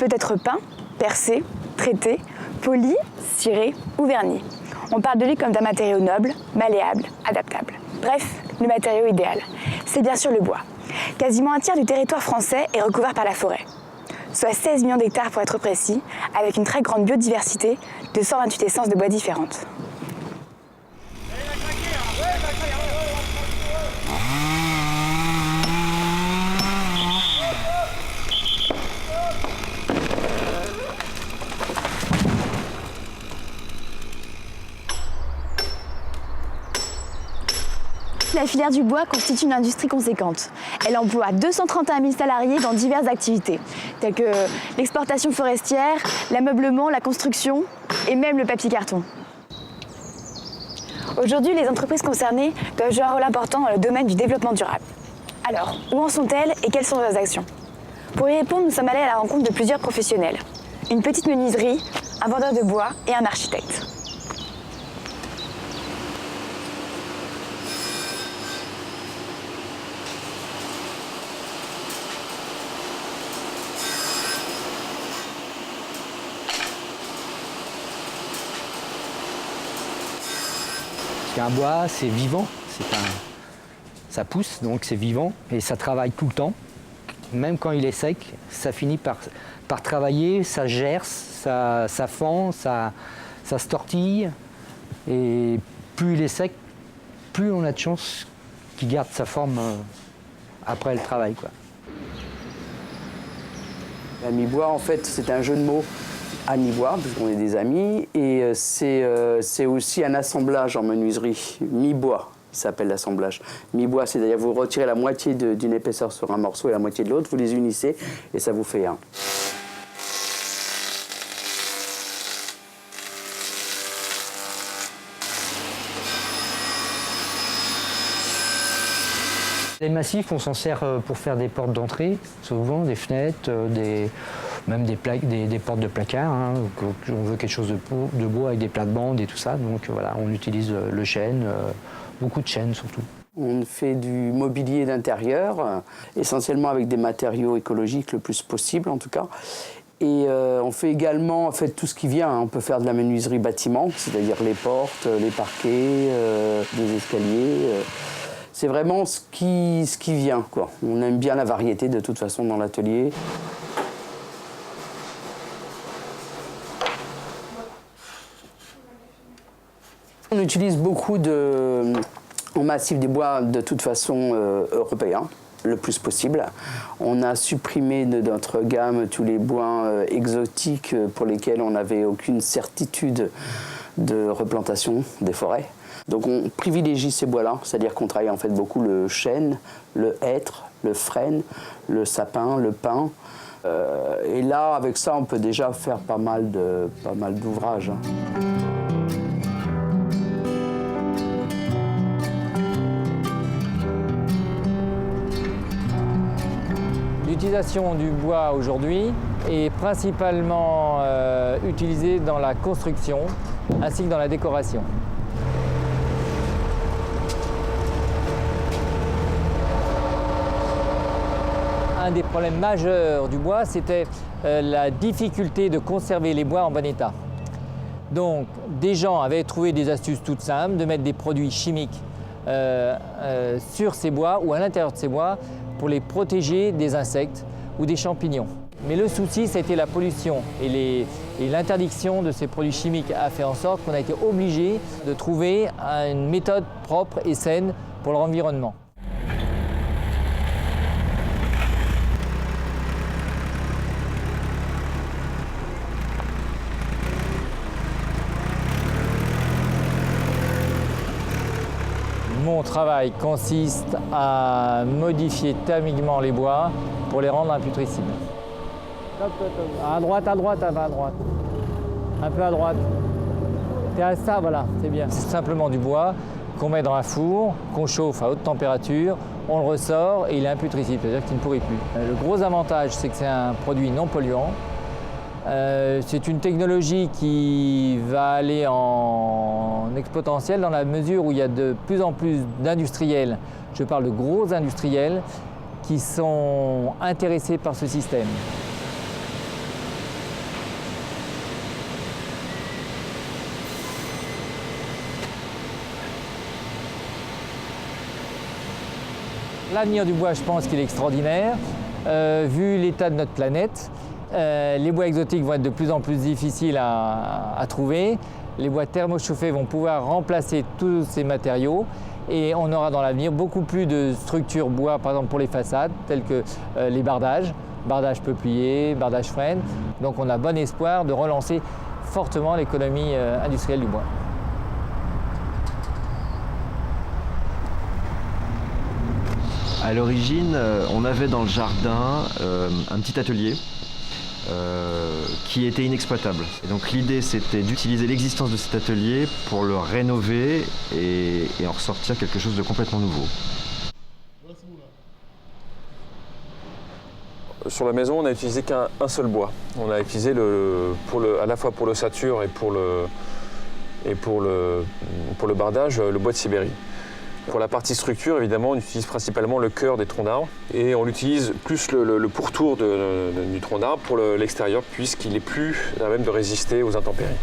peut être peint, percé, traité, poli, ciré ou verni. On parle de lui comme d'un matériau noble, malléable, adaptable. Bref, le matériau idéal, c'est bien sûr le bois. Quasiment un tiers du territoire français est recouvert par la forêt, soit 16 millions d'hectares pour être précis, avec une très grande biodiversité de 128 essences de bois différentes. La filière du bois constitue une industrie conséquente. Elle emploie 231 000 salariés dans diverses activités, telles que l'exportation forestière, l'ameublement, la construction et même le papier-carton. Aujourd'hui, les entreprises concernées doivent jouer un rôle important dans le domaine du développement durable. Alors, où en sont-elles et quelles sont leurs actions? Pour y répondre, nous sommes allés à la rencontre de plusieurs professionnels. Une petite menuiserie, un vendeur de bois et un architecte. Un bois, c'est vivant, ça pousse, donc c'est vivant et ça travaille tout le temps. Même quand il est sec, ça finit par travailler, ça gerce, ça fend, ça se tortille. Et plus il est sec, plus on a de chance qu'il garde sa forme après le travail, quoi. Ami bois, en fait, c'est un jeu de mots. Ami bois, puisqu'on est des amis, et c'est aussi un assemblage en menuiserie. Mi-bois, il s'appelle l'assemblage. Mi-bois, c'est-à-dire vous retirez la moitié d'une épaisseur sur un morceau et la moitié de l'autre, vous les unissez et ça vous fait un. Les massifs, on s'en sert pour faire des portes d'entrée, souvent des fenêtres, même des portes de placard. Hein, on veut quelque chose de bois avec des plates-bandes et tout ça. Donc voilà, on utilise le chêne, beaucoup de chêne surtout. On fait du mobilier d'intérieur, essentiellement avec des matériaux écologiques le plus possible en tout cas. Et on fait également tout ce qui vient. On peut faire de la menuiserie bâtiment, c'est-à-dire les portes, les parquets, des escaliers. C'est vraiment ce qui vient, quoi. On aime bien la variété de toute façon dans l'atelier. On utilise beaucoup en massif des bois de toute façon européens, le plus possible. On a supprimé de notre gamme tous les bois exotiques pour lesquels on n'avait aucune certitude de replantation des forêts. Donc on privilégie ces bois-là, c'est-à-dire qu'on travaille en fait beaucoup le chêne, le hêtre, le frêne, le sapin, le pin. Et là, avec ça, on peut déjà faire pas mal d'ouvrages. L'utilisation du bois aujourd'hui est principalement utilisée dans la construction ainsi que dans la décoration. Un des problèmes majeurs du bois, c'était la difficulté de conserver les bois en bon état. Donc, des gens avaient trouvé des astuces toutes simples de mettre des produits chimiques sur ces bois ou à l'intérieur de ces bois pour les protéger des insectes ou des champignons. Mais le souci, c'était la pollution et l'interdiction de ces produits chimiques a fait en sorte qu'on a été obligé de trouver une méthode propre et saine pour l'environnement. Mon travail consiste à modifier thermiquement les bois pour les rendre imputrescibles. À droite, à droite, à droite. Un peu à droite. T'es à ça, voilà, c'est bien. C'est simplement du bois qu'on met dans un four, qu'on chauffe à haute température, on le ressort et il est imputrescible, c'est-à-dire qu'il ne pourrit plus. Le gros avantage, c'est que c'est un produit non polluant. C'est une technologie qui va aller en exponentielle dans la mesure où il y a de plus en plus d'industriels, je parle de gros industriels, qui sont intéressés par ce système. L'avenir du bois, je pense qu'il est extraordinaire. Vu l'état de notre planète, les bois exotiques vont être de plus en plus difficiles à trouver. Les bois thermochauffés vont pouvoir remplacer tous ces matériaux et on aura dans l'avenir beaucoup plus de structures bois, par exemple pour les façades, telles que les bardages peupliers, bardages frênes. Donc on a bon espoir de relancer fortement l'économie industrielle du bois. À l'origine, on avait dans le jardin un petit atelier qui était inexploitable. Et donc l'idée, c'était d'utiliser l'existence de cet atelier pour le rénover et en ressortir quelque chose de complètement nouveau. Sur la maison, on n'a utilisé qu'un seul bois. On a utilisé à la fois pour l'ossature et pour le bardage, le bois de Sibérie. Pour la partie structure, évidemment, on utilise principalement le cœur des troncs d'arbres et on utilise plus le pourtour du tronc d'arbre pour l'extérieur puisqu'il est plus à même de résister aux intempéries.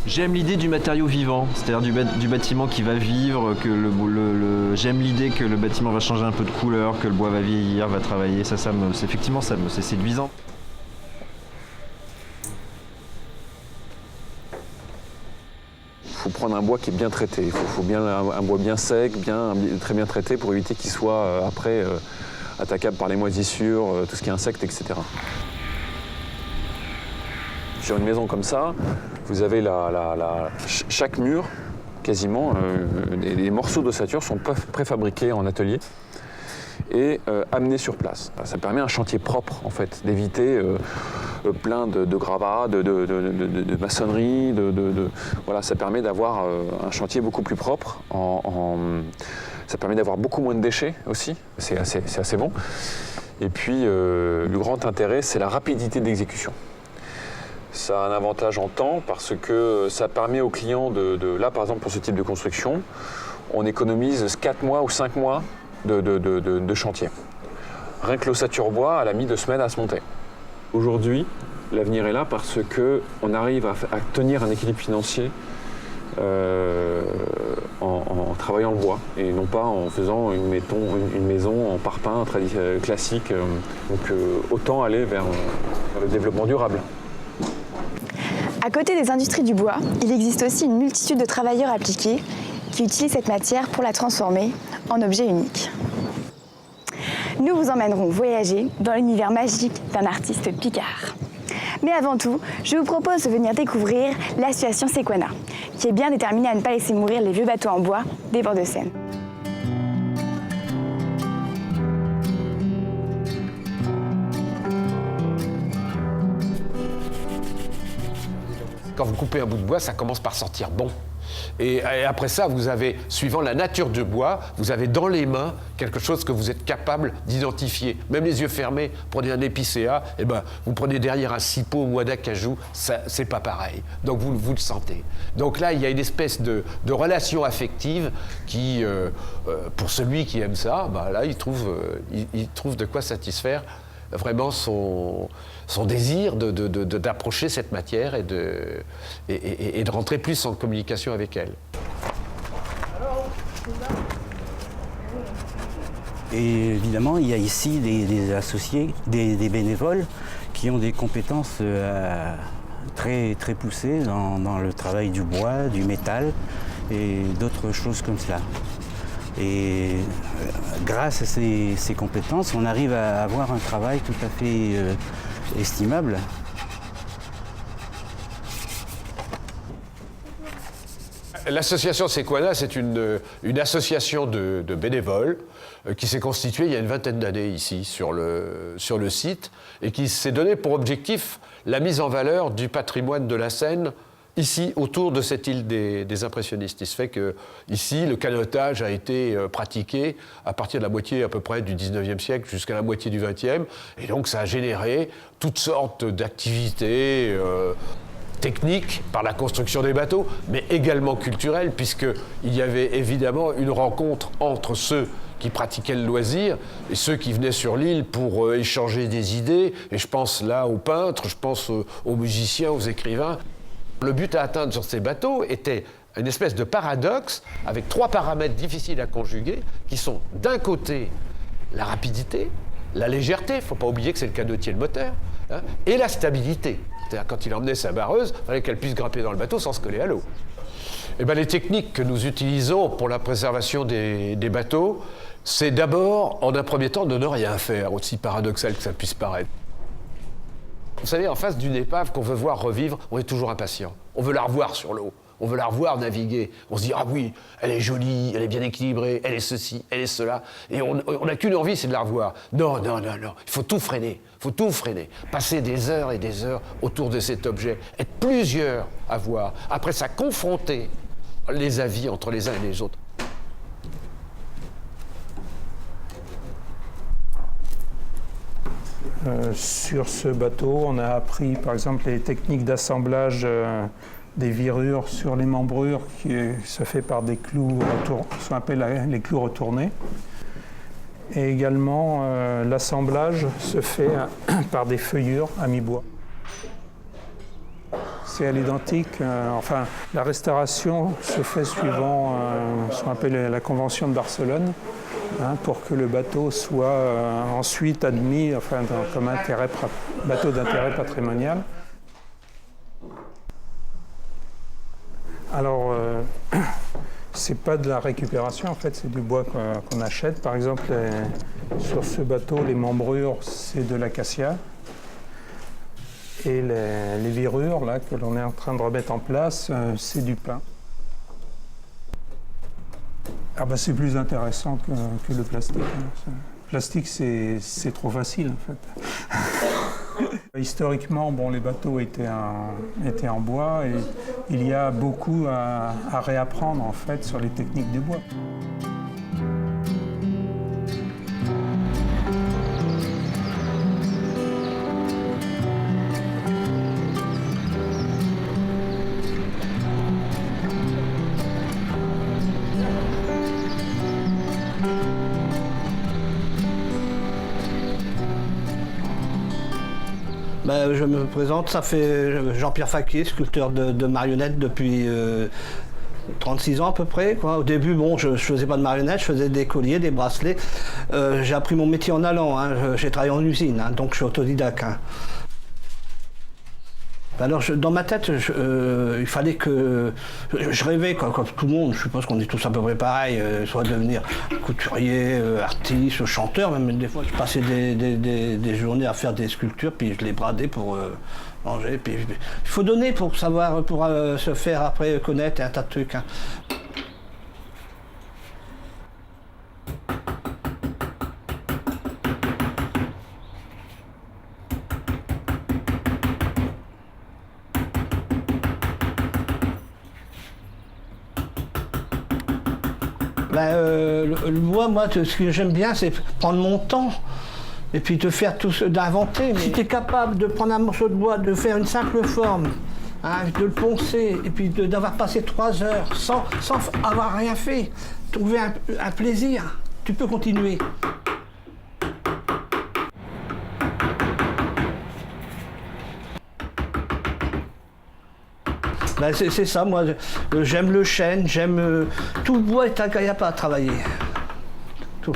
J'aime l'idée du matériau vivant, c'est-à-dire du bâtiment qui va vivre, que j'aime l'idée que le bâtiment va changer un peu de couleur, que le bois va vieillir, va travailler. Effectivement, c'est séduisant. Il faut prendre un bois qui est bien traité. Il faut bien un bois bien sec, très bien traité pour éviter qu'il soit après attaquable par les moisissures, tout ce qui est insectes, etc. Sur une maison comme ça, vous avez chaque mur, quasiment, des morceaux d'ossature sont préfabriqués en atelier et amenés sur place. Ça permet un chantier propre, en fait, d'éviter plein de gravats, de maçonnerie, voilà, ça permet d'avoir un chantier beaucoup plus propre. Ça permet d'avoir beaucoup moins de déchets aussi, c'est assez bon. Et puis, le grand intérêt, c'est la rapidité d'exécution. Ça a un avantage en temps parce que ça permet aux clients là, par exemple, pour ce type de construction, on économise 4 mois ou 5 mois de chantier. Rien que l'ossature bois, elle a mis 2 semaines à se monter. Aujourd'hui, l'avenir est là parce qu'on arrive à tenir un équilibre financier en travaillant le bois et non pas en faisant une maison en parpaing classique. Donc autant aller vers le développement durable. À côté des industries du bois, il existe aussi une multitude de travailleurs appliqués qui utilisent cette matière pour la transformer en objet unique. Nous vous emmènerons voyager dans l'univers magique d'un artiste picard. Mais avant tout, je vous propose de venir découvrir l'association Sequana, qui est bien déterminée à ne pas laisser mourir les vieux bateaux en bois des bords de Seine. Quand vous coupez un bout de bois, ça commence par sentir bon. Et après ça, vous avez, suivant la nature du bois, vous avez dans les mains quelque chose que vous êtes capable d'identifier. Même les yeux fermés, prenez un épicéa, et vous prenez derrière un cipot ou un d'acajou, c'est pas pareil. Donc vous le sentez. Donc là, il y a une espèce de relation affective qui, pour celui qui aime ça, là, il trouve de quoi satisfaire vraiment son désir d'approcher cette matière et de rentrer plus en communication avec elle. Et évidemment, il y a ici des associés, des bénévoles qui ont des compétences très, très poussées dans le travail du bois, du métal et d'autres choses comme cela. Et grâce à ces compétences, on arrive à avoir un travail tout à fait estimable. L'association Sequana, c'est une association de bénévoles qui s'est constituée il y a une vingtaine d'années ici sur le site et qui s'est donné pour objectif la mise en valeur du patrimoine de la Seine ici, autour de cette île des impressionnistes. Il se fait que ici, le canotage a été pratiqué à partir de la moitié à peu près du 19e siècle jusqu'à la moitié du 20e. Et donc ça a généré toutes sortes d'activités techniques par la construction des bateaux, mais également culturelles, puisqu'il y avait évidemment une rencontre entre ceux qui pratiquaient le loisir et ceux qui venaient sur l'île pour échanger des idées. Et je pense là aux peintres, je pense aux musiciens, aux écrivains. Le but à atteindre sur ces bateaux était une espèce de paradoxe avec 3 paramètres difficiles à conjuguer qui sont d'un côté la rapidité, la légèreté, il ne faut pas oublier que c'est le canotier le moteur, hein, et la stabilité. C'est-à-dire quand il emmenait sa barreuse, il fallait qu'elle puisse grimper dans le bateau sans se coller à l'eau. Eh bien, les techniques que nous utilisons pour la préservation des bateaux, c'est d'abord, en un premier temps, de ne rien faire, aussi paradoxal que ça puisse paraître. Vous savez, en face d'une épave qu'on veut voir revivre, on est toujours impatient. On veut la revoir sur l'eau, on veut la revoir naviguer. On se dit, ah oui, elle est jolie, elle est bien équilibrée, elle est ceci, elle est cela. Et on n'a qu'une envie, c'est de la revoir. Non, non, non, non, il faut tout freiner, il faut tout freiner. Passer des heures et des heures autour de cet objet, être plusieurs à voir. Après ça, confronter les avis entre les uns et les autres. Sur ce bateau, on a appris par exemple les techniques d'assemblage des virures sur les membrures qui se fait par des clous, ce qu'on appelle les clous retournés. Et également, l'assemblage se fait par des feuillures à mi-bois. C'est à l'identique. Enfin, la restauration se fait suivant ce qu'on appelle la Convention de Barcelone, hein, pour que le bateau soit ensuite admis comme bateau d'intérêt patrimonial. Alors, c'est pas de la récupération, en fait, c'est du bois qu'on achète. Par exemple, sur ce bateau, les membrures, c'est de l'acacia. Et les virures là, que l'on est en train de remettre en place, c'est du pin. Ah bah, c'est plus intéressant que le plastique. Le plastique, c'est trop facile, en fait. Historiquement, bon, les bateaux étaient en bois et il y a beaucoup à réapprendre, en fait, sur les techniques du bois. Je me présente, ça fait Jean-Pierre Faquier, sculpteur de marionnettes depuis 36 ans à peu près, quoi. Au début, bon, je ne faisais pas de marionnettes, je faisais des colliers, des bracelets. J'ai appris mon métier en allant, hein. J'ai travaillé en usine, hein, donc je suis autodidacte. Hein. Alors, dans ma tête, il fallait que... Je rêvais, quoi, comme tout le monde, je suppose qu'on est tous à peu près pareil, soit devenir couturier, artiste, chanteur, même des fois, je passais des journées à faire des sculptures, puis je les bradais pour manger. Puis, il faut donner pour savoir, pour se faire après connaître un tas de trucs. Hein. Le bois, moi, ce que j'aime bien, c'est prendre mon temps et puis de faire tout d'inventer. Si tu es capable de prendre un morceau de bois, de faire une simple forme, hein, de le poncer et puis d'avoir passé 3 heures sans avoir rien fait, trouver un plaisir, tu peux continuer. Ben c'est ça, moi, j'aime le chêne, j'aime... tout le bois est agréable à travailler. Tout.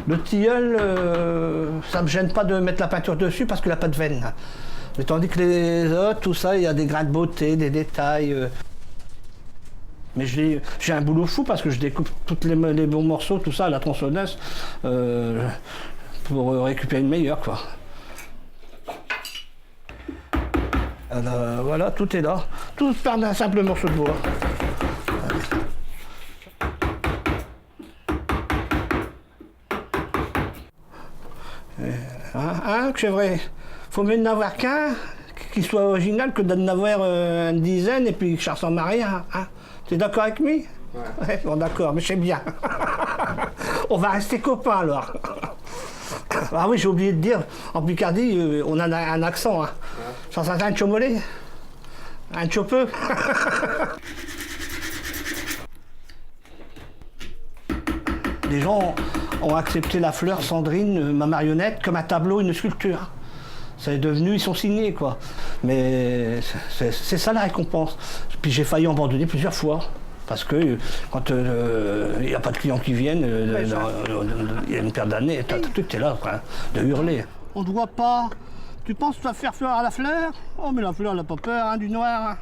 Le tilleul, ça ne me gêne pas de mettre la peinture dessus parce qu'il n'a pas de veine. Mais tandis que les autres, tout ça, il y a des grains de beauté, des détails. Mais j'ai un boulot fou parce que je découpe tous les bons morceaux, tout ça, à la tronçonneuse, pour récupérer une meilleure, quoi. Alors, voilà, tout est là. Tout part d'un simple morceau de bois. C'est vrai. Faut mieux n'en avoir qu'un qui soit original que d'en avoir une dizaine et puis que ça ressemble à rien. Hein. Tu es d'accord avec moi? Ouais, bon, d'accord, mais c'est bien. On va rester copains alors. Ah oui, j'ai oublié de dire, en Picardie, on a un accent. Hein. Ça s'entend un chomolé? Un chopeux? Les gens ont accepté la fleur Sandrine, ma marionnette, comme un tableau, une sculpture. C'est devenu, ils sont signés, quoi. Mais c'est ça la récompense. Puis j'ai failli abandonner plusieurs fois. Parce que quand il n'y a pas de clients qui viennent, il y a une paire d'années, tu es là, quoi, de hurler. On ne te voit pas. Tu penses que tu vas faire fleur à la fleur? Oh, mais la fleur, elle n'a pas peur, hein, du noir.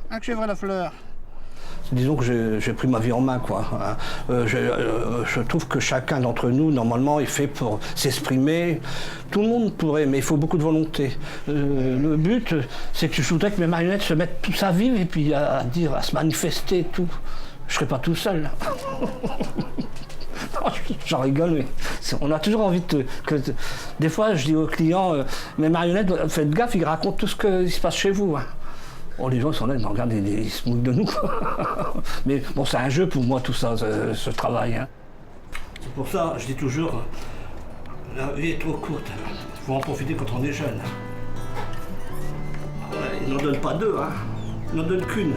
Hein, que chèvre à la fleur. Disons que j'ai pris ma vie en main, quoi. Je trouve que chacun d'entre nous, normalement, est fait pour s'exprimer. Tout le monde pourrait, mais il faut beaucoup de volonté. Le but, c'est que je voudrais que mes marionnettes se mettent tous à vivre et puis à se manifester et tout. Je ne serais pas tout seul. J'en rigole, mais on a toujours envie des fois, je dis aux clients, mes marionnettes, faites gaffe, ils racontent tout ce qui se passe chez vous. Hein. Oh, les gens sont là, ils nous regardent, ils se moquent de nous. Mais bon, c'est un jeu pour moi, tout ça, ce travail. Hein. C'est pour ça, je dis toujours, la vie est trop courte. Il faut en profiter quand on est jeune. Ouais, ils n'en donnent pas deux, hein. Ils n'en donnent qu'une.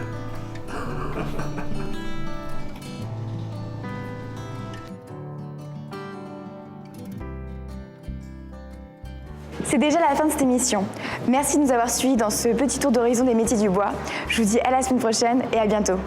C'est déjà la fin de cette émission. Merci de nous avoir suivis dans ce petit tour d'horizon des métiers du bois. Je vous dis à la semaine prochaine et à bientôt.